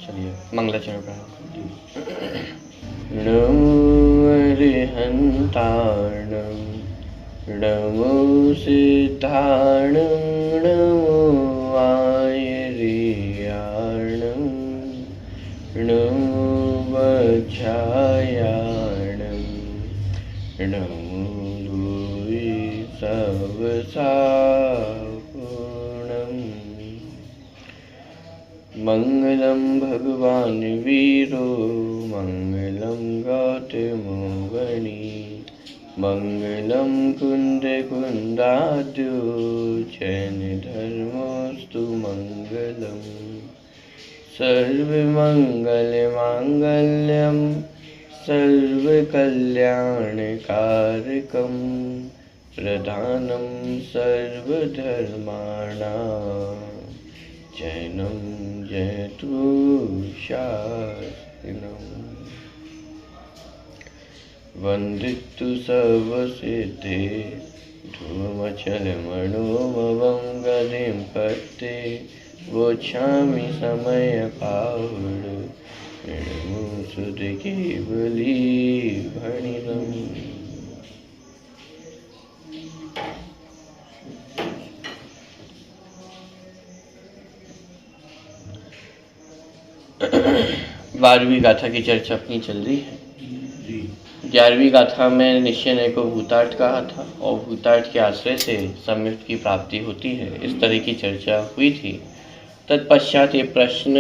चलिए मंगलाचरण प्रारंभ। नमो अरिहंताणं नमो सिद्धाणं नमो आयर्याणं नमो वज्रायाणं नमो भूरि सवसापूर्णम्। मंगलं भगवान् वीरो मंगलं गौतमो गणी मंगलं कुन्दकुन्दाद्यो जैनधर्मोऽस्तु मंगलम्। सर्वमङ्गलमाङ्गल्यं सर्वकल्याणकारकं प्रधानं सर्वधर्माणां जैनं जयतु शास्त्रिणम्। वन्दितु सर्वसिद्धे धूमचलमणोमवं गतिं पत्ते वोच्छामि समयपावड केवली भणिरम्। बारहवीं गाथा की चर्चा अपनी चल रही है। 11वीं गाथा में निश्चय ने को भूतार्थ कहा था और भूतार्थ के आश्रय से संयुक्त की प्राप्ति होती है, इस तरह की चर्चा हुई थी। तत्पश्चात ये प्रश्न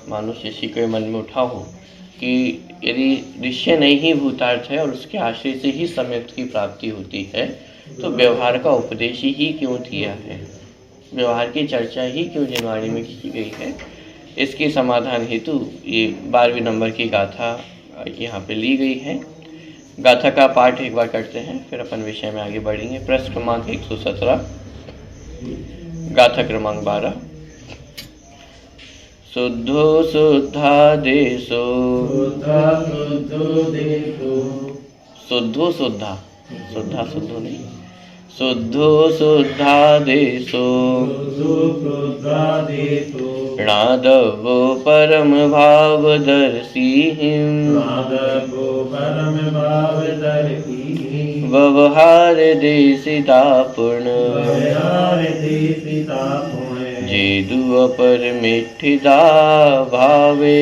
मानो शिष्य के मन में उठा हो कि यदि निश्चय नहीं ही भूतार्थ है और उसके आश्रय से ही संयुक्त की प्राप्ति होती है तो व्यवहार का उपदेश ही क्यों दिया है, व्यवहार की चर्चा ही क्यों जिनवाणी में की गई है। इसके समाधान हेतु ये 12वें नंबर की गाथा यहाँ पे ली गई है। गाथा का पाठ एक बार करते हैं, फिर अपन विषय में आगे बढ़ेंगे। प्रश्न क्रमांक 117, गाथा क्रमांक 12। शुद्धो शुद्धा देशो शुद्धो शुद्धा शुद्धा शुद्धो नहीं, शुद्धो शुद्धा देशो णादवो परम भावदर्शिं व्यवहार देशितापुण जेदु अपरमिष्ठिता भावे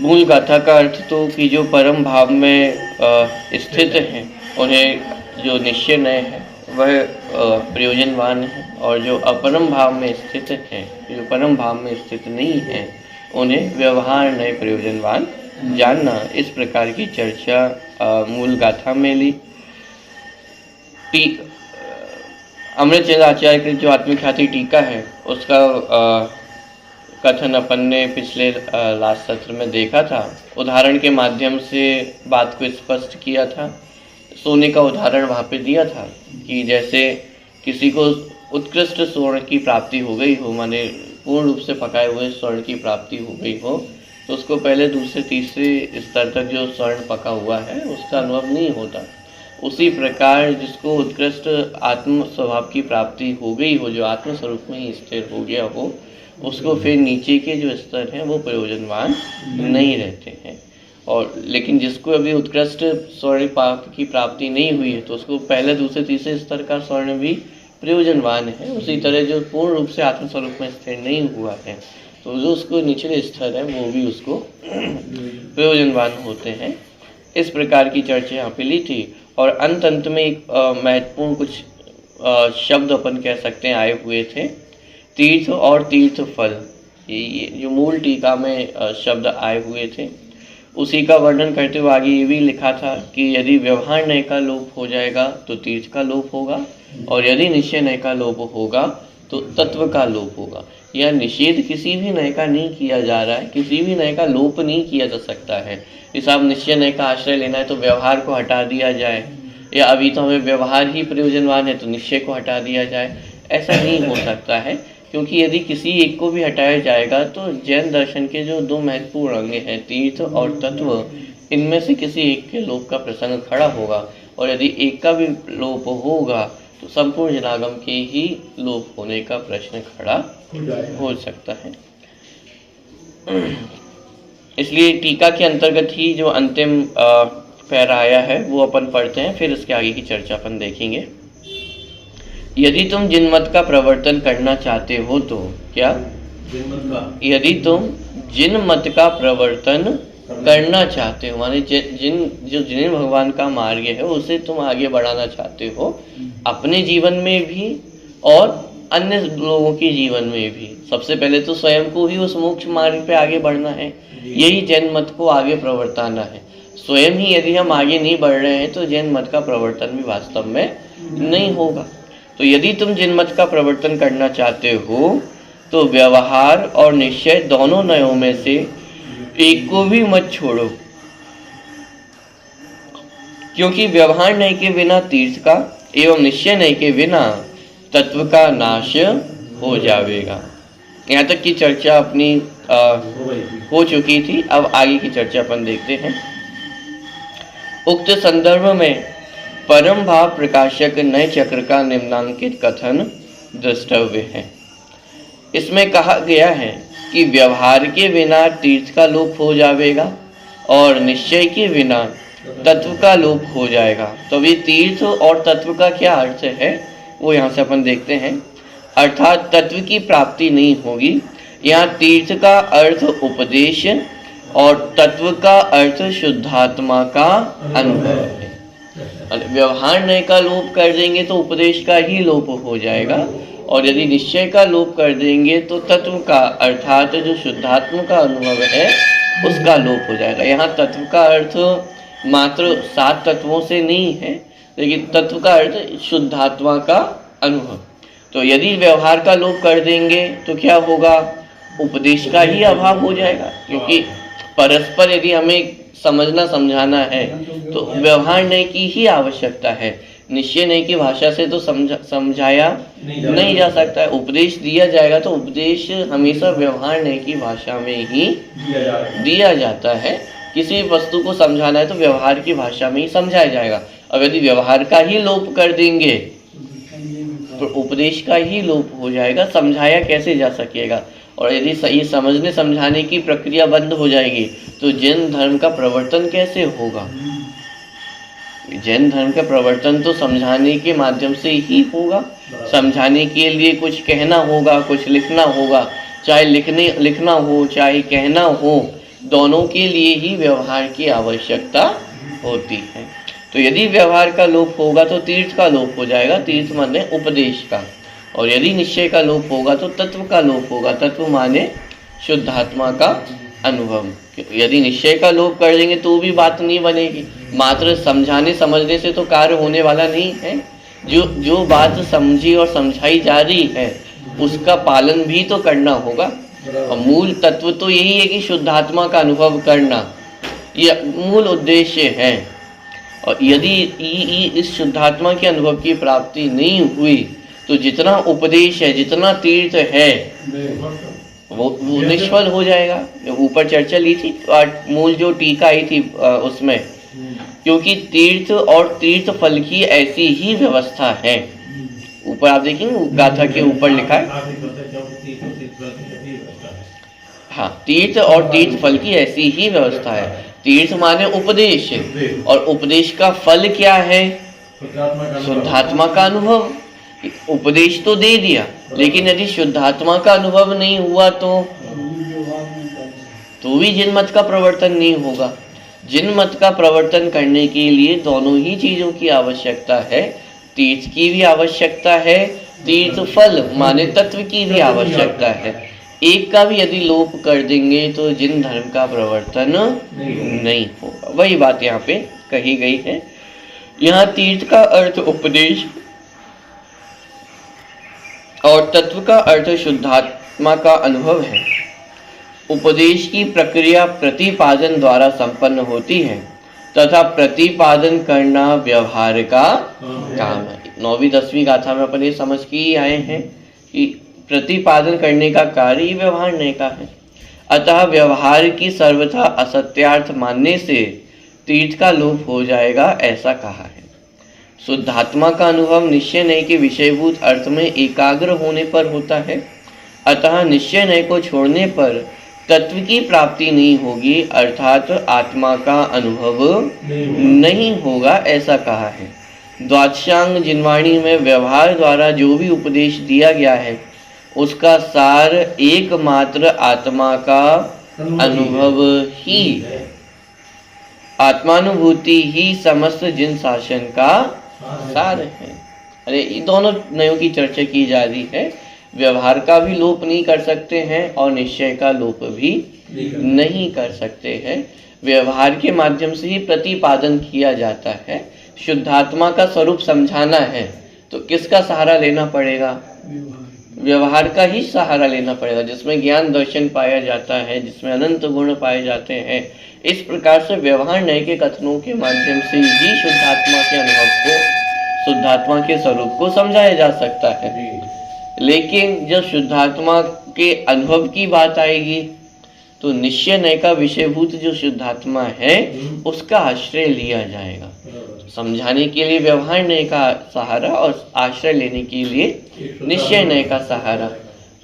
मूल गाथा का अर्थ तो कि जो परम भाव में स्थित हैं उन्हें जो निश्चय नय है वह प्रयोजनवान है, और जो अपरम भाव में स्थित हैं, जो परम भाव में स्थित नहीं है, उन्हें व्यवहार नय प्रयोजनवान जानना। इस प्रकार की चर्चा मूल गाथा में ली। अमृतचंद्र आचार्य की जो आत्मख्याति टीका है उसका कथन अपन ने पिछले लास्ट सत्र में देखा था। उदाहरण के माध्यम से बात को स्पष्ट किया था। सोने का उदाहरण वहाँ पे दिया था कि जैसे किसी को उत्कृष्ट स्वर्ण की प्राप्ति हो गई हो, माने पूर्ण रूप से पकाए हुए स्वर्ण की प्राप्ति हो गई हो, तो उसको पहले दूसरे तीसरे स्तर तक जो स्वर्ण पका हुआ है उसका अनुभव नहीं होता। उसी प्रकार जिसको उत्कृष्ट आत्म स्वभाव की प्राप्ति हो गई हो, जो आत्म स्वरूप में ही स्थिर हो गया हो, उसको फिर नीचे के जो स्तर हैं वो प्रयोजनवान नहीं रहते हैं। और लेकिन जिसको अभी उत्कृष्ट स्वर्ण की प्राप्ति नहीं हुई है तो उसको पहले दूसरे तीसरे स्तर का स्वर्ण भी प्रयोजनवान है। उसी तरह जो पूर्ण रूप से आत्मस्वरूप में स्थिर नहीं हुआ है तो जो उसको निचले स्तर है वो भी उसको प्रयोजनवान होते हैं। इस प्रकार की चर्चा यहाँ पे ली थी। और अंत में एक महत्वपूर्ण कुछ शब्द अपन कह सकते हैं आए हुए थे, तीर्थ और तीर्थ फल। ये जो मूल टीका में शब्द आए हुए थे उसी का वर्णन करते हुए आगे ये भी लिखा था कि यदि व्यवहार नय का लोप हो जाएगा तो तीर्थ का लोप होगा, और यदि निश्चय नय का लोप होगा तो तत्व का लोप होगा। यह निषेध किसी भी नए का नहीं किया जा रहा है, किसी भी नए का लोप नहीं किया जा सकता है। जैसे आप निश्चय नए का आश्रय लेना है तो व्यवहार को हटा दिया जाए, या अभी तो हमें व्यवहार ही प्रयोजनवान है तो निश्चय को हटा दिया जाए, ऐसा नहीं हो सकता है। क्योंकि यदि किसी एक को भी हटाया जाएगा तो जैन दर्शन के जो दो महत्वपूर्ण अंग हैं, तीर्थ और तत्व, इनमें से किसी एक के लोप का प्रसंग खड़ा होगा। और यदि एक का भी लोप होगा तो संपूर्ण जनागम के ही लोप होने का प्रश्न खड़ा हो सकता है। इसलिए टीका के अंतर्गत ही जो अंतिम पैरा आया है वो अपन पढ़ते हैं, फिर इसके आगे की चर्चा अपन देखेंगे। यदि तुम जिनमत का प्रवर्तन करना चाहते हो तो क्या, यदि तुम जिनमत का प्रवर्तन करना चाहते हो, माने जिन भगवान का मार्ग है उसे तुम आगे बढ़ाना चाहते हो, अपने जीवन में भी और अन्य लोगों के जीवन में भी। सबसे पहले तो स्वयं को ही उस मोक्ष मार्ग पे आगे बढ़ना है, यही जैन मत को आगे प्रवर्ताना है। स्वयं ही यदि हम आगे नहीं बढ़ रहे हैं तो जैन मत का प्रवर्तन भी वास्तव में नहीं होगा। तो यदि तुम जैन मत का प्रवर्तन करना चाहते हो तो व्यवहार और निश्चय दोनों नयों में से एक को भी मत छोड़ो, क्योंकि व्यवहार नय के बिना तीर्थ का एवं निश्चय नय के बिना तत्व का नाश हो जाएगा। यहाँ तक की चर्चा अपनी हो चुकी थी, अब आगे की चर्चा अपन देखते हैं। उक्त संदर्भ में परम भाव प्रकाशक नए चक्र का निम्नांकित कथन द्रष्टव्य है। इसमें कहा गया है कि व्यवहार के बिना तीर्थ का लोप हो जाएगा और निश्चय के बिना तत्व का लोप हो जाएगा। तो अभी तीर्थ और तत्व का क्या अर्थ है वो यहाँ से अपन देखते हैं। अर्थात तत्व की प्राप्ति नहीं होगी। यहाँ तीर्थ का अर्थ उपदेश और तत्व का अर्थ शुद्धात्मा का अनुभव है। व्यवहार नय का लोप कर देंगे तो उपदेश का ही लोप हो जाएगा, और यदि निश्चय का लोप कर देंगे तो तत्व का अर्थात जो शुद्धात्मा का अनुभव है उसका लोप हो जाएगा। यहाँ तत्व का अर्थ मात्र 7 तत्वों से नहीं है, लेकिन तत्व का अर्थ शुद्धात्मा का अनुभव। तो यदि व्यवहार का लोप कर देंगे तो क्या होगा, उपदेश का ही अभाव हो जाएगा। क्योंकि परस्पर यदि हमें समझना समझाना है तो व्यवहार नय की ही आवश्यकता है। निश्चय नय की भाषा से तो समझाया नहीं जा सकता है। उपदेश दिया जाएगा तो उपदेश हमेशा व्यवहार नय की भाषा में ही दिया जाता है। किसी वस्तु को समझाना है तो व्यवहार की भाषा में ही समझाया जाएगा। अब यदि व्यवहार का ही लोप कर देंगे तो उपदेश का ही लोप हो जाएगा, समझाया कैसे जा सकेगा। और यदि ये समझने समझाने की प्रक्रिया बंद हो जाएगी तो जैन धर्म का प्रवर्तन कैसे होगा। जैन धर्म का प्रवर्तन तो समझाने के माध्यम से ही होगा। समझाने के लिए कुछ कहना होगा, कुछ लिखना होगा। चाहे लिखना हो चाहे कहना हो, दोनों के लिए ही व्यवहार की आवश्यकता होती है। तो यदि व्यवहार का लोप होगा तो तीर्थ का लोप हो जाएगा, तीर्थ माने उपदेश का। और यदि निश्चय का लोप होगा तो तत्व का लोप होगा, तत्व माने शुद्धात्मा का अनुभव। यदि निश्चय का लोप कर देंगे तो भी बात नहीं बनेगी। मात्र समझाने समझने से तो कार्य होने वाला नहीं है। जो बात समझी और समझाई जा रही है उसका पालन भी तो करना होगा। और मूल तत्व तो यही है कि शुद्धात्मा का अनुभव करना, यह मूल उद्देश्य है। और यदि इस शुद्धात्मा के अनुभव की प्राप्ति नहीं हुई तो जितना उपदेश है, जितना तीर्थ है, वो निष्फल हो जाएगा। ऊपर चर्चा ली थी मूल जो टीका आई थी उसमें, क्योंकि तीर्थ और तीर्थ फल की ऐसी ही व्यवस्था है। ऊपर आप देखेंगे गाथा के ऊपर लिखा है, हाँ, तीर्थ और तीर्थ फल की ऐसी ही व्यवस्था है। तीर्थ माने उपदेश, और उपदेश का फल क्या है, शुद्धात्मा का अनुभव। उपदेश तो दे दिया, लेकिन यदि शुद्धात्मा का अनुभव नहीं हुआ तो भी जिनमत का प्रवर्तन नहीं होगा। जिनमत का प्रवर्तन करने के लिए दोनों ही चीजों की आवश्यकता है। तीर्थ की भी आवश्यकता है, तीर्थ फल माने तत्व की भी आवश्यकता है। एक का भी यदि लोप कर देंगे तो जिन धर्म का प्रवर्तन नहीं होगा। वही बात यहाँ पे कही गई है। यहाँ तीर्थ का अर्थ उपदेश और तत्व का अर्थ शुद्धात्मा का अनुभव है। उपदेश की प्रक्रिया प्रतिपादन द्वारा संपन्न होती है तथा प्रतिपादन करना व्यवहार का काम है। 9वीं 10वीं गाथा में अपन ये समझ के ही आए हैं कि प्रतिपादन करने का कार्य ही व्यवहार नहीं का है। अतः व्यवहार की सर्वथा असत्यार्थ मानने से तीर्थ का लोप हो जाएगा, ऐसा कहा है। शुद्धात्मा का अनुभव निश्चय नय के विषयभूत अर्थ में एकाग्र होने पर होता है। अतः निश्चय नय को छोड़ने पर तत्व की प्राप्ति नहीं होगी, अर्थात आत्मा का अनुभव नहीं होगा, ऐसा कहा है। द्वादशांग जिनवाणी में व्यवहार द्वारा जो भी उपदेश दिया गया है उसका सार एकमात्र आत्मा का अनुभव ही है। आत्मानुभूति ही समस्त जिन शासन का सार है। अरे ये दोनों नयों की चर्चा की जा रही है। व्यवहार का भी लोप नहीं कर सकते हैं और निश्चय का लोप भी नहीं कर सकते हैं। व्यवहार के माध्यम से ही प्रतिपादन किया जाता है। शुद्धात्मा का स्वरूप समझाना है तो किसका सहारा लेना पड़ेगा? व्यवहार का ही सहारा लेना पड़ेगा, जिसमें ज्ञान दर्शन पाया जाता है, जिसमें अनंत गुण पाए जाते हैं। इस प्रकार से व्यवहार नय के कथनों के माध्यम से ही शुद्धात्मा के अनुभव को, शुद्धात्मा के स्वरूप को समझाया जा सकता है। लेकिन जब शुद्धात्मा के अनुभव की बात आएगी तो निश्चय नय का विषयभूत जो शुद्धात्मा है उसका आश्रय लिया जाएगा। समझाने के लिए व्यवहार नय का सहारा और आश्रय लेने के लिए निश्चय नय का सहारा,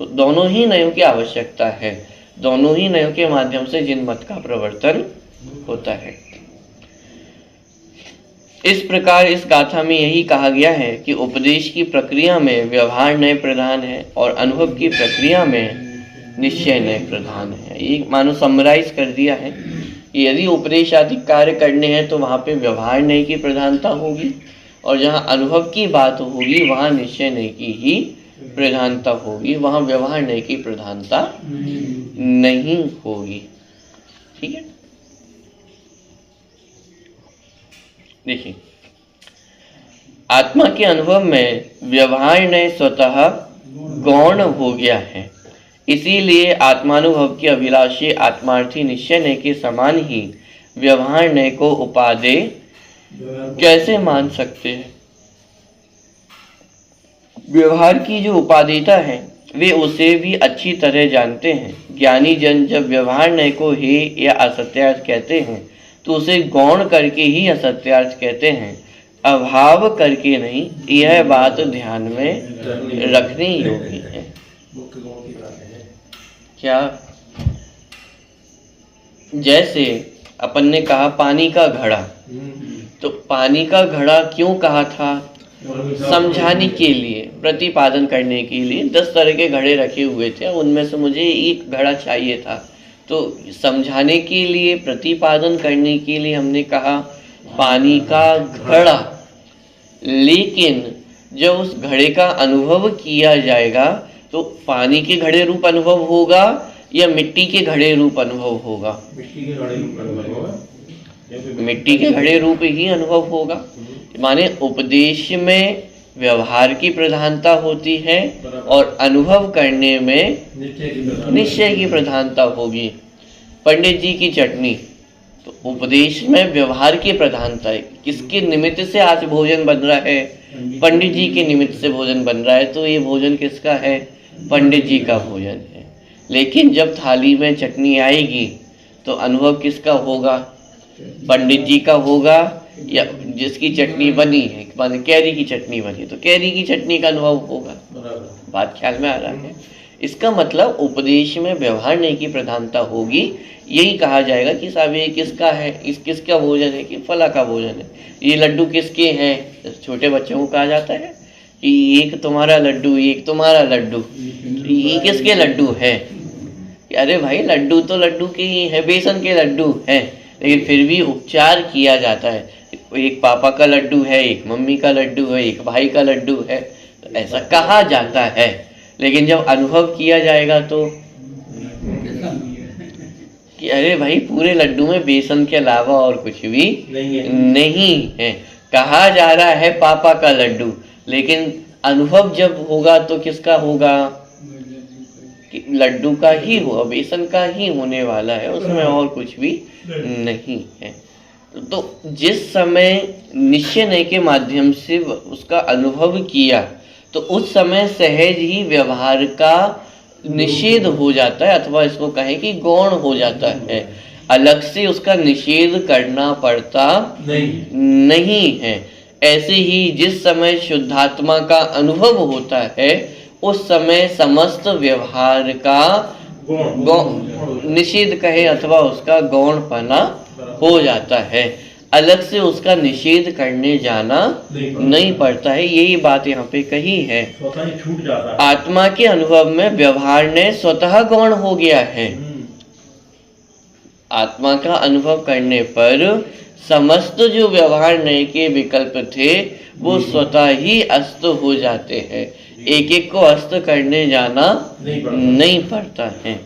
तो दोनों ही नयों की आवश्यकता है। दोनों ही नयों के माध्यम से जिन मत का प्रवर्तन होता है। इस प्रकार इस गाथा में यही कहा गया है कि उपदेश की प्रक्रिया में व्यवहार नय प्रधान है और अनुभव की प्रक्रिया में निश्चय नय प्रधान है। ये मानो समराइज कर दिया है कि यदि उपदेश आदि कार्य करने हैं तो वहाँ पे व्यवहार नय की प्रधानता होगी और जहाँ अनुभव की बात होगी वहाँ निश्चय नय की ही प्रधानता होगी, वहाँ व्यवहार नय की प्रधानता नहीं होगी। ठीक है, देखिए आत्मा के अनुभव में व्यवहार नय स्वतः गौण हो गया है। इसीलिए आत्मानुभव की अभिलाषी आत्मार्थी निश्चय नय के समान ही व्यवहार नय को उपादेय कैसे मान सकते हैं? व्यवहार की जो उपादेयता है वे उसे भी अच्छी तरह जानते हैं। ज्ञानी जन जब व्यवहार नय को हे या असत्यार्थ कहते हैं तो उसे गौण करके ही असत्यार्थ कहते हैं, अभाव करके नहीं। यह बात ध्यान में रखने योग्य है। क्या? जैसे अपन ने कहा पानी का घड़ा, तो पानी का घड़ा क्यों कहा था? समझाने के लिए, प्रतिपादन करने के लिए 10 तरह के घड़े रखे हुए थे, उनमें से मुझे एक घड़ा चाहिए था। तो समझाने के लिए, प्रतिपादन करने के लिए हमने कहा पानी का घड़ा। लेकिन जब उस घड़े का अनुभव किया जाएगा तो पानी के घड़े रूप अनुभव होगा या मिट्टी के घड़े रूप अनुभव होगा? मिट्टी के घड़े रूप ही अनुभव होगा। माने उपदेश में व्यवहार की प्रधानता होती है और अनुभव करने में निश्चय की प्रधानता होगी। पंडित जी की चटनी, तो उपदेश में व्यवहार की प्रधानता है। किसके निमित्त से आज भोजन बन रहा है? पंडित जी के निमित्त से भोजन बन रहा है, तो ये भोजन किसका है? पंडित जी का भोजन है। लेकिन जब थाली में चटनी आएगी तो अनुभव किसका होगा? पंडित जी का होगा, या जिसकी चटनी बनी है, माने कैरी की चटनी बनी तो कैरी की चटनी का अनुभव होगा। बात ख्याल में आ रहा है? इसका मतलब उपदेश में व्यवहार नय की प्रधानता होगी। यही कहा जाएगा कि साहब ये किसका है, इस किसका भोजन है, कि फला का भोजन है। ये लड्डू किसके हैं? छोटे बच्चों को कहा जाता है कि एक तुम्हारा लड्डू, एक तुम्हारा लड्डू, ये किसके लड्डू है? अरे भाई लड्डू तो लड्डू के ही है, बेसन के लड्डू हैं, लेकिन फिर भी उपचार किया जाता है। एक पापा का लड्डू है, एक मम्मी का लड्डू है, एक भाई का लड्डू है, तो ऐसा कहा जाता है। लेकिन जब अनुभव किया जाएगा तो कि अरे भाई पूरे लड्डू में बेसन के अलावा और कुछ भी नहीं है। कहा जा रहा है पापा का लड्डू, लेकिन अनुभव जब होगा तो किसका होगा? कि लड्डू का ही होगा, बेसन का ही होने वाला है, उसमें और कुछ भी नहीं है। तो जिस समय निश्चय नय के माध्यम से उसका अनुभव किया तो उस समय सहज ही व्यवहार का निषेध हो जाता है, अथवा इसको कहें कि गौण हो जाता है। अलग से उसका निषेध करना पड़ता नहीं है। ऐसे ही जिस समय शुद्धात्मा का अनुभव होता है उस समय समस्त व्यवहार का निषेध कहे अथवा उसका गौणपना हो जाता है। अलग से उसका निषेध करने जाना नहीं पड़ता है। यही बात यहाँ पे कही है। छूट जाता है। आत्मा के अनुभव में व्यवहार ने स्वतः गौण हो गया है। आत्मा का अनुभव करने पर समस्त जो व्यवहार नय के विकल्प थे वो स्वतः ही अस्त हो जाते हैं। एक एक को अस्त करने जाना नहीं पड़ता है।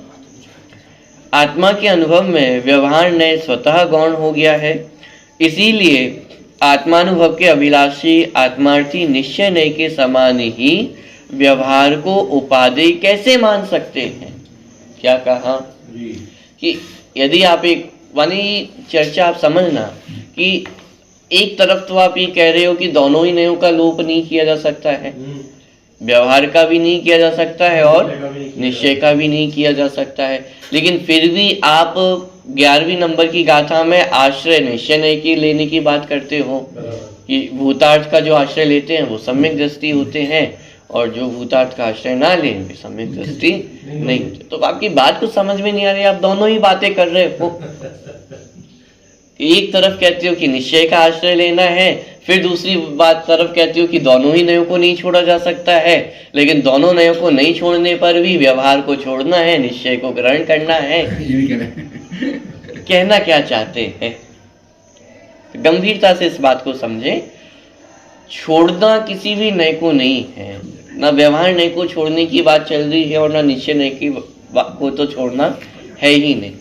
आत्मा के अनुभव में व्यवहार नय स्वतः गौण हो गया है। इसीलिए आत्मानुभव के अभिलाषी आत्मार्थी निश्चय नय के समान ही व्यवहार को उपादेय कैसे मान सकते हैं? क्या कहा कि यदि आप एक वाली चर्चा आप समझना कि एक तरफ तो आप ये कह रहे हो कि दोनों ही नयों का लोप नहीं किया जा सकता है, व्यवहार का भी नहीं किया जा सकता है और निश्चय का भी नहीं किया जा सकता है, लेकिन फिर भी आप 11वीं नंबर की गाथा में आश्रय निश्चय नय की लेने की बात करते हो कि भूतार्थ का जो आश्रय लेते हैं वो सम्यक दृष्टि होते हैं और जो भूतार्थ का आश्रय ना लें वे सम्यक दृष्टि नहीं होते। तो आपकी बात कुछ समझ में नहीं आ रही, आप दोनों ही बातें कर रहे हो। एक तरफ कहते हो कि निश्चय का आश्रय लेना है, फिर दूसरी बात तरफ कहते हो कि दोनों ही नयों को नहीं छोड़ा जा सकता है, लेकिन दोनों नयों को नहीं छोड़ने पर भी व्यवहार को छोड़ना है, निश्चय को ग्रहण करना है। कहना क्या चाहते हैं? गंभीरता से इस बात को समझे। छोड़ना किसी भी नय को नहीं है, ना व्यवहार नय को छोड़ने की बात चल रही है और ना निश्चय नय की को तो छोड़ना है ही नहीं।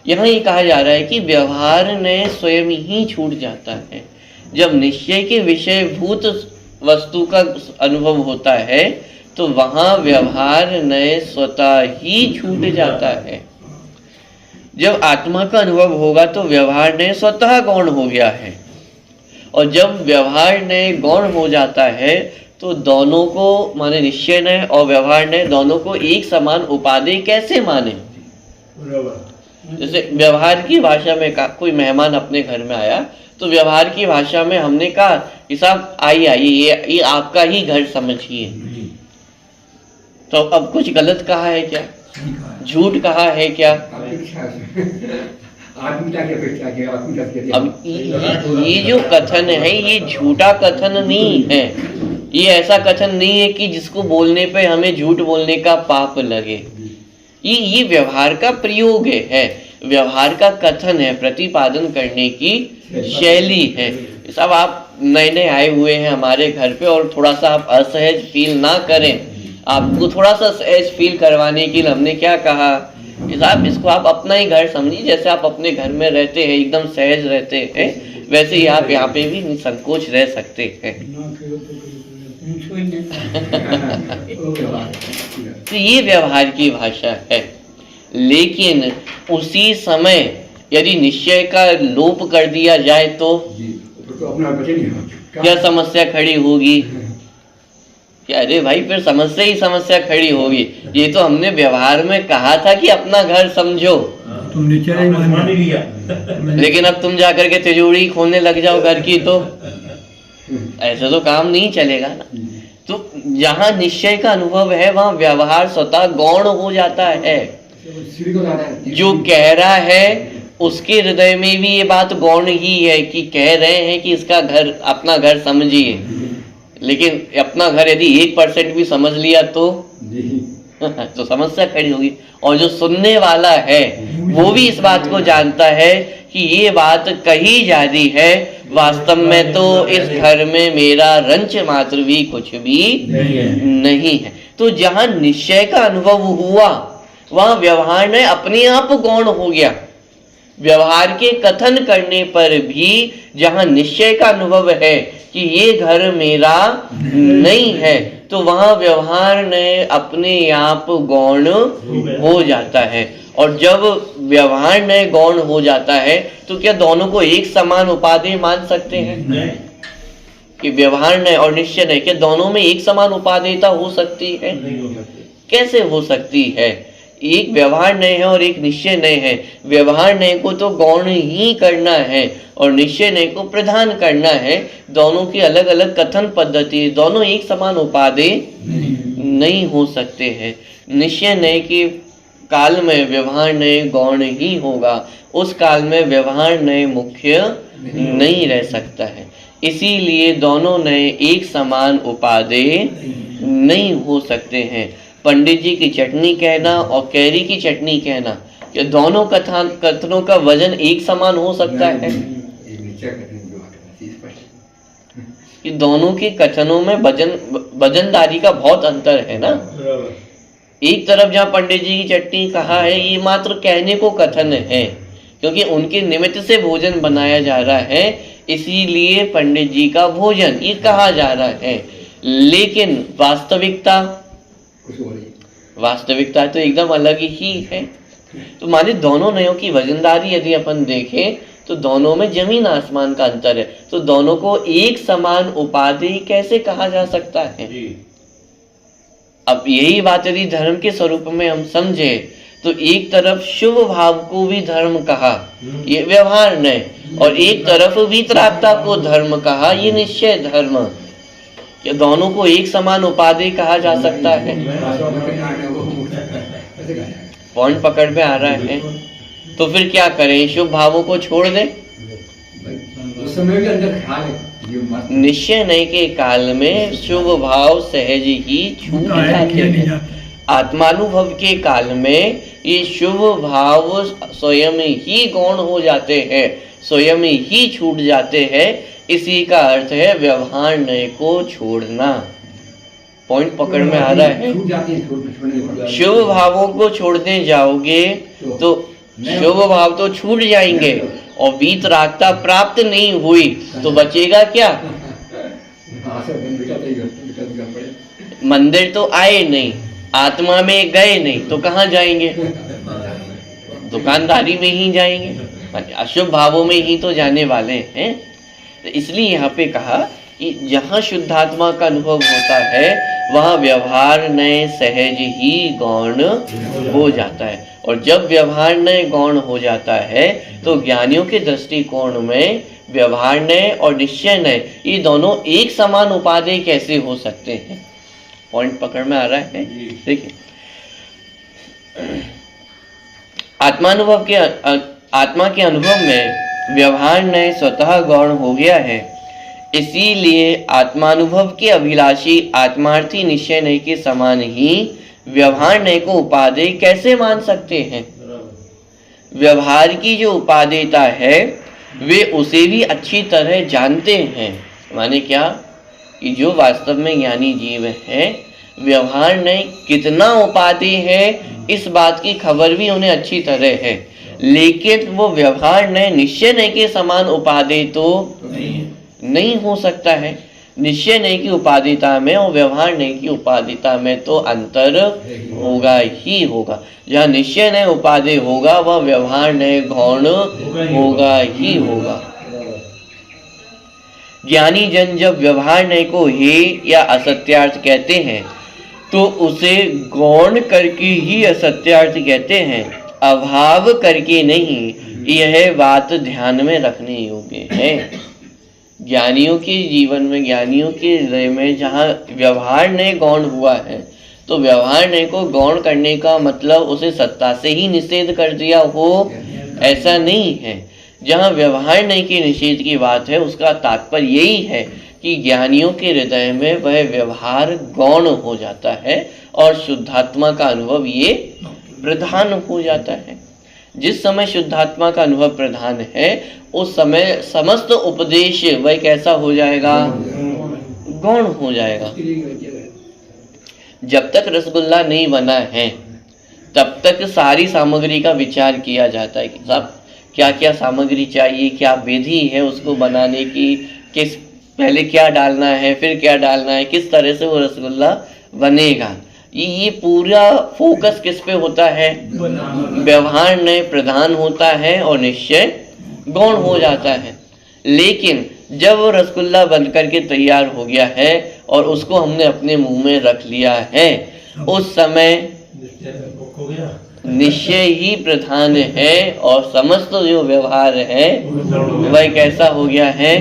यहाँ ये कहा जा रहा है कि व्यवहार नय स्वयं ही छूट जाता है। जब निश्चय के विषयभूत वस्तु का अनुभव होता है तो वहां व्यवहार नय स्वतः ही छूट जाता है। जब आत्मा का अनुभव होगा तो व्यवहार नय स्वतः गौण हो गया है, और जब व्यवहार नय गौण हो जाता है तो दोनों को माने निश्चय नय और व्यवहार नय दोनों को एक समान उपादेय कैसे माने? जैसे व्यवहार की भाषा में कोई मेहमान अपने घर में आया तो व्यवहार की भाषा में हमने कहा कि साहब आइए ये आपका ही घर समझिए। तो अब कुछ गलत कहा है क्या? झूठ कहा है क्या? अब ये जो कथन है ये झूठा कथन नहीं है। ये ऐसा कथन नहीं है कि जिसको बोलने पे हमें झूठ बोलने का पाप लगे। ये व्यवहार का प्रयोग है, व्यवहार का कथन है, प्रतिपादन करने की शैली है। सब आप नए नए आए हुए हैं हमारे घर पे और थोड़ा सा आप असहज फील ना करें, आपको थोड़ा सा सहज फील करवाने के लिए हमने क्या कहा कि साहब इसको आप अपना ही घर समझिए। जैसे आप अपने घर में रहते हैं एकदम सहज रहते हैं, वैसे ही आप यहाँ पे भी निसंकोच रह सकते हैं। तो ये व्यवहार की भाषा है। लेकिन उसी समय यदि निश्चय का लोप कर दिया जाए तो क्या समस्या खड़ी होगी? कि अरे भाई फिर समस्या ही समस्या खड़ी होगी। ये तो हमने व्यवहार में कहा था कि अपना घर समझो, तुम निश्चय मान लिया, लेकिन अब तुम जाकर के तिजोरी खोलने लग जाओ घर की, तो ऐसे तो काम नहीं चलेगा ना। तो जहाँ निश्चय का अनुभव है वहाँ व्यवहार स्वतः गौण हो जाता है। जो कह रहा है उसके हृदय में भी ये बात गौण ही है कि कह रहे हैं कि इसका घर अपना घर समझिए, लेकिन अपना घर यदि 1% भी समझ लिया तो तो समस्या खड़ी होगी। और जो सुनने वाला है वो भी इस बात को जानता है कि ये बात कही जा रही है, वास्तव में तो इस घर में मेरा रंच मात्र भी कुछ भी नहीं है। तो जहाँ निश्चय का अनुभव हुआ वहाँ व्यवहार ने अपने आप गौण हो गया। व्यवहार के कथन करने पर भी जहां निश्चय का अनुभव है कि ये घर मेरा नहीं है, तो वहां व्यवहार नय अपने आप गौण हो जाता है। और जब व्यवहार नय गौण हो जाता है तो क्या दोनों को एक समान उपाधि मान सकते हैं? कि व्यवहार नय और निश्चय नय, क्या दोनों में एक समान उपादेयता हो सकती है? कैसे हो सकती है? एक व्यवहार नय है और एक निश्चय नय है। व्यवहार नय को तो गौण ही करना है और निश्चय नय को प्रधान करना है। दोनों की अलग अलग कथन पद्धति, दोनों एक समान उपादेय नहीं हो सकते हैं। निश्चय नय के काल में व्यवहार नय गौण ही होगा, उस काल में व्यवहार नय मुख्य नहीं रह सकता है। इसीलिए दोनों नय एक समान उपादेय नहीं हो सकते हैं। पंडित जी की चटनी कहना और कैरी की चटनी कहना, क्या दोनों कथनों का वजन एक समान हो सकता है? कि दोनों के कथनों में वजनदारी का बहुत अंतर है ना। एक तरफ जहाँ पंडित जी की चटनी कहा है, ये मात्र कहने को कथन है, क्योंकि उनके निमित्त से भोजन बनाया जा रहा है, इसीलिए पंडित जी का भोजन ये कहा जा रहा है। लेकिन वास्तविकता तो एकदम अलग ही है। तो माने दोनों नयों की वजनदारी यदि अपन देखें तो दोनों में जमीन आसमान का अंतर है। तो दोनों को एक समान उपाधि कैसे कहा जा सकता है? अब यही बात यदि धर्म के स्वरूप में हम समझे तो एक तरफ शुभ भाव को भी धर्म कहा, ये व्यवहार नय, और एक तरफ वीतरागता को धर्म कहा, ये निश्चय धर्म। क्या दोनों को एक समान उपाधि कहा जा सकता है? पॉइंट पकड़ में आ रहा है। तो फिर क्या करें? शुभ भावों को छोड़ दें? निश्चय नय के काल में शुभ भाव सहज ही छूट जाते हैं। आत्मानुभव के काल में ये शुभ भाव स्वयं ही गौण हो जाते हैं, स्वयं ही छूट जाते हैं। इसी का अर्थ है व्यवहार नय को छोड़ना। पॉइंट पकड़ में आ रहा है। शुभ भावों को छोड़ने जाओगे तो शुभ भाव तो छूट जाएंगे और वीतरागता प्राप्त नहीं हुई तो बचेगा क्या? मंदिर तो आए नहीं, आत्मा में गए नहीं, तो कहाँ जाएंगे? दुकानदारी में ही जाएंगे, अशुभ भावों में ही तो जाने वाले हैं। तो इसलिए यहाँ पे कहा कि जहाँ शुद्धात्मा का अनुभव होता है वहाँ व्यवहार नय सहज ही गौण हो जाता है। और जब व्यवहार नय गौण हो जाता है तो ज्ञानियों के दृष्टिकोण में व्यवहार नय और निश्चय नय ये दोनों एक समान उपादेय कैसे हो सकते हैं? पॉइंट पकड़ में आ रहा है। देखिए, आत्मा के अनुभव में व्यवहार नय स्वतः गौण हो गया है। इसीलिए आत्मानुभव के अभिलाषी आत्मार्थी निश्चय नय के समान ही व्यवहार नय को उपादेय कैसे मान सकते हैं? व्यवहार की जो उपादेयता है वे उसे भी अच्छी तरह जानते हैं। माने क्या कि जो वास्तव में ज्ञानी जीव है, व्यवहार नय कितना उपादेय है इस बात की खबर भी उन्हें अच्छी तरह है, लेकिन वो व्यवहार नय निश्चय नय के समान उपादेय तो नहीं हो सकता है। निश्चय नय की उपादेयता में और व्यवहार नय की उपादेयता में तो अंतर होगा ही होगा। जहाँ निश्चय नय उपादेय होगा वह व्यवहार नय गौण होगा ही होगा। ज्ञानी जन जब व्यवहार नय को हे या असत्यार्थ कहते हैं तो उसे गौण करके ही असत्यार्थ कहते हैं, अभाव करके नहीं। यह बात ध्यान में रखने योग्य है। ज्ञानियों के जीवन में, ज्ञानियों के हृदय में जहाँ व्यवहार नय गौण हुआ है तो व्यवहार नय को गौण करने का मतलब उसे सत्ता से ही निषेध कर दिया हो, ऐसा नहीं है। जहाँ व्यवहार नय के निषेध की बात है उसका तात्पर्य यही है कि ज्ञानियों के हृदय में वह व्यवहार गौण हो जाता है और शुद्धात्मा का अनुभव ये प्रधान हो जाता है। जिस समय शुद्धात्मा का अनुभव प्रधान है उस समय समस्त उपदेश वह कैसा हो जाएगा? गौण हो जाएगा। जब तक रसगुल्ला नहीं बना है तब तक सारी सामग्री का विचार किया जाता है कि साहब क्या क्या सामग्री चाहिए, क्या विधि है उसको बनाने की, किस पहले क्या डालना है, फिर क्या डालना है, किस तरह से वो रसगुल्ला बनेगा। ये पूरा फोकस किस पे होता है? व्यवहार नय प्रधान होता है और निश्चय गौण हो जाता है। लेकिन जब वो रसगुल्ला बन करके तैयार हो गया है और उसको हमने अपने मुंह में रख लिया है, उस समय निश्चय ही प्रधान है और समस्त जो व्यवहार है वह कैसा हो गया है?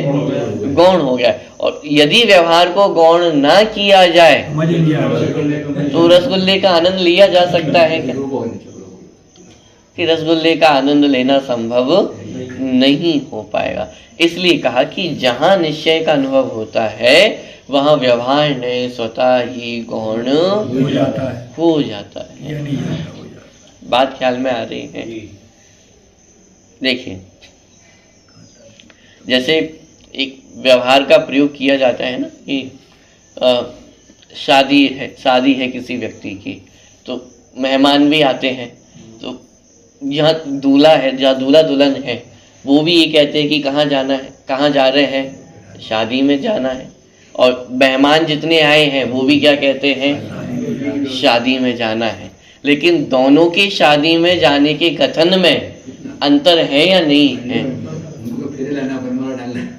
गौण हो गया। और यदि व्यवहार को गौण ना किया जाए तो रसगुल्ले का आनंद लिया जा सकता है क्या? कि रसगुल्ले का आनंद लेना संभव नहीं हो पाएगा। इसलिए कहा कि जहां निश्चय का अनुभव होता है वहां व्यवहार ने स्वतः ही गौण हो जाता है। बात ख्याल में आ रही है? देखिए, जैसे एक व्यवहार का प्रयोग किया जाता है ना कि शादी है किसी व्यक्ति की, तो मेहमान भी आते हैं, तो यहाँ दूल्हा है, जहाँ दूल्हा दुल्हन है, वो भी ये कहते हैं कि कहाँ जाना है, कहाँ जा रहे हैं? शादी में जाना है। और मेहमान जितने आए हैं वो भी क्या कहते हैं? शादी में जाना है। लेकिन दोनों के शादी में जाने के कथन में अंतर है या नहीं है?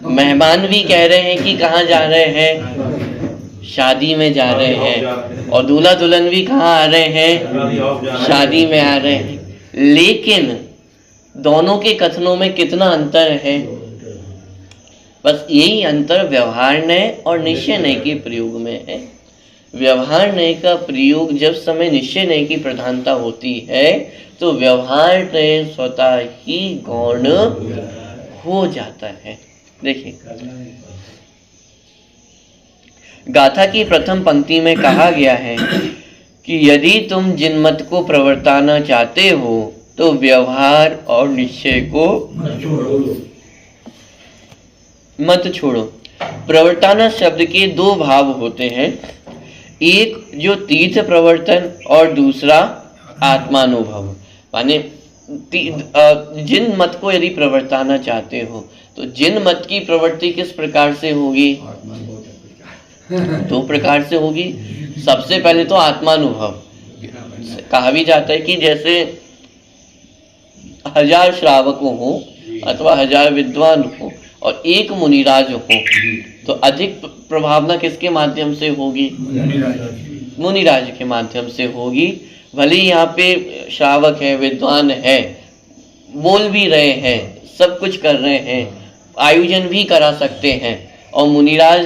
मेहमान भी कह रहे हैं कि कहाँ जा रहे हैं? शादी में जा रहे हैं। और दूल्हा दुल्हन भी कहाँ आ रहे हैं? शादी में आ रहे हैं। लेकिन दोनों के कथनों में कितना अंतर है? बस यही अंतर व्यवहार नय और निश्चय नय के प्रयोग में है। व्यवहार नय का प्रयोग जब समय निश्चय नय की प्रधानता होती है तो व्यवहार नय स्वतः ही गौण हो जाता है। देखिए, गाथा की प्रथम पंक्ति में कहा गया है कि यदि तुम जिन मत को प्रवर्ताना चाहते हो तो व्यवहार और निश्चय को मत छोड़ो। प्रवर्ताना शब्द के दो भाव होते हैं, एक जो तीर्थ प्रवर्तन और दूसरा आत्मानुभव। माने जिन मत को यदि प्रवर्ताना चाहते हो तो जिन मत की प्रवृत्ति किस प्रकार से होगी? दो प्रकार से होगी। सबसे पहले तो आत्मानुभव। कहा भी जाता है कि जैसे 1000 श्रावक हो अथवा 1000 विद्वान हो और एक मुनिराज हो तो अधिक प्रभावना किसके माध्यम से होगी? मुनिराज के माध्यम से होगी। भले यहाँ पे श्रावक है, विद्वान है, बोल भी रहे हैं, सब कुछ कर रहे हैं, आयोजन भी करा सकते हैं, और मुनिराज